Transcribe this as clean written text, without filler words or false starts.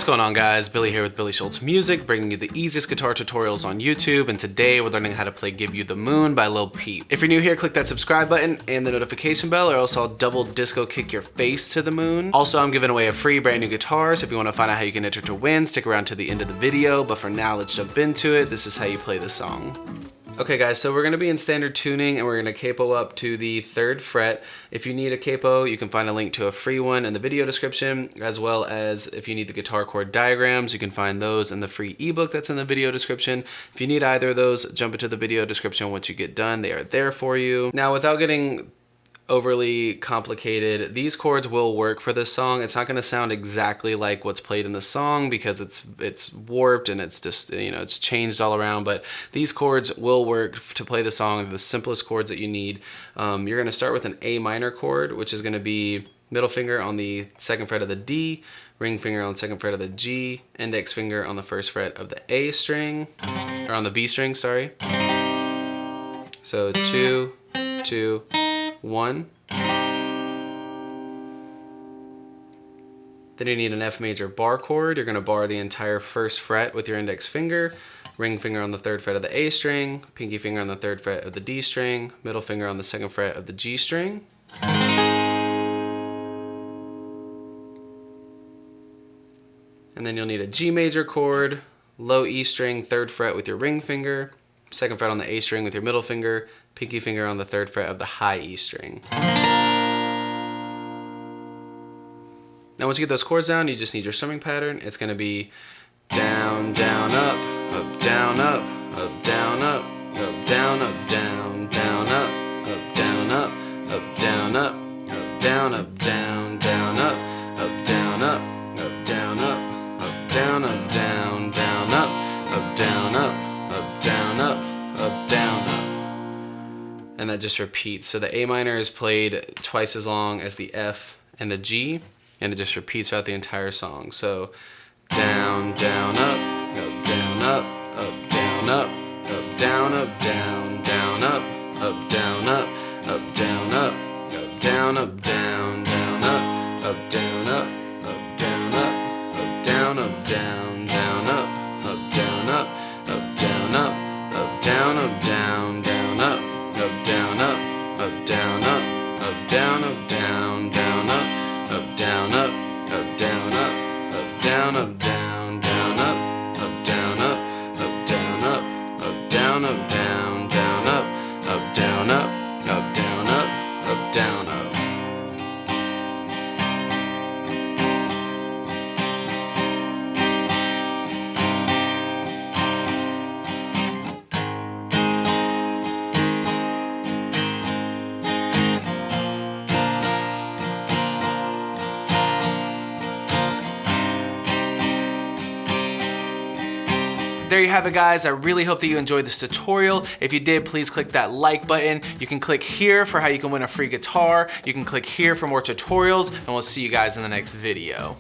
What's going on, guys? Billy here with Billy Schultz Music, bringing you the easiest guitar tutorials on YouTube, and today we're learning how to play Give You the Moon by Lil Peep. If you're new here, click that subscribe button and the notification bell, or else I'll double disco kick your face to the moon. Also, I'm giving away a free brand new guitar, so if you want to find out how you can enter to win, stick around to the end of the video, but for now, let's jump into it. This is how you play the song. Okay guys, so we're going to be in standard tuning and we're going to capo up to the 3rd fret. If you need a capo, you can find a link to a free one in the video description, as well as if you need the guitar chord diagrams, you can find those in the free ebook that's in the video description. If you need either of those, jump into the video description once you get done. They are there for you. Now, without getting overly complicated, these chords will work for this song. It's not going to sound exactly like what's played in the song because it's warped and it's just, you know, it's changed all around, but these chords will work to play the song. They're the simplest chords that you need. You're going to start with an A minor chord, which is going to be middle finger on the 2nd fret of the D, ring finger on the 2nd fret of the G, index finger on the 1st fret of the A string, or on the B string, sorry. So 2, 2, 1. Then you need an F major bar chord. You're going to bar the entire 1st fret with your index finger, ring finger on the 3rd fret of the A string, pinky finger on the 3rd fret of the D string, middle finger on the 2nd fret of the G string. And then you'll need a G major chord, low E string, 3rd fret with your ring finger, 2nd fret on the A string with your middle finger, pinky finger on the 3rd fret of the high E string. Now once you get those chords down, you just need your strumming pattern. It's going to be down, down, up, down, up, down, up, down, up, down, down, up, down, up, down, up, down, up, down, down, up, down, up, down, up, down, up, down, down, up, down, up, down, up, down, up. And that just repeats. So the A minor is played twice as long as the F and the G, and it just repeats throughout the entire song. So down, down, up, down, up, down, up, down, up, down, down, up, down, up, down, up, down, up, down, down, up, down, up, down, up, down, up, down, down, up, down, up, down, up, down, up, down, down, up, down, up, down, up, down, up, down, down, up, down, up, down, up, down, up, down, down, up, down, up, down, up, down, up, down, down, up, down, up, down, up, down, up. There you have it, guys. I really hope that you enjoyed this tutorial. If you did, please click that like button. You can click here for how you can win a free guitar. You can click here for more tutorials, and we'll see you guys in the next video.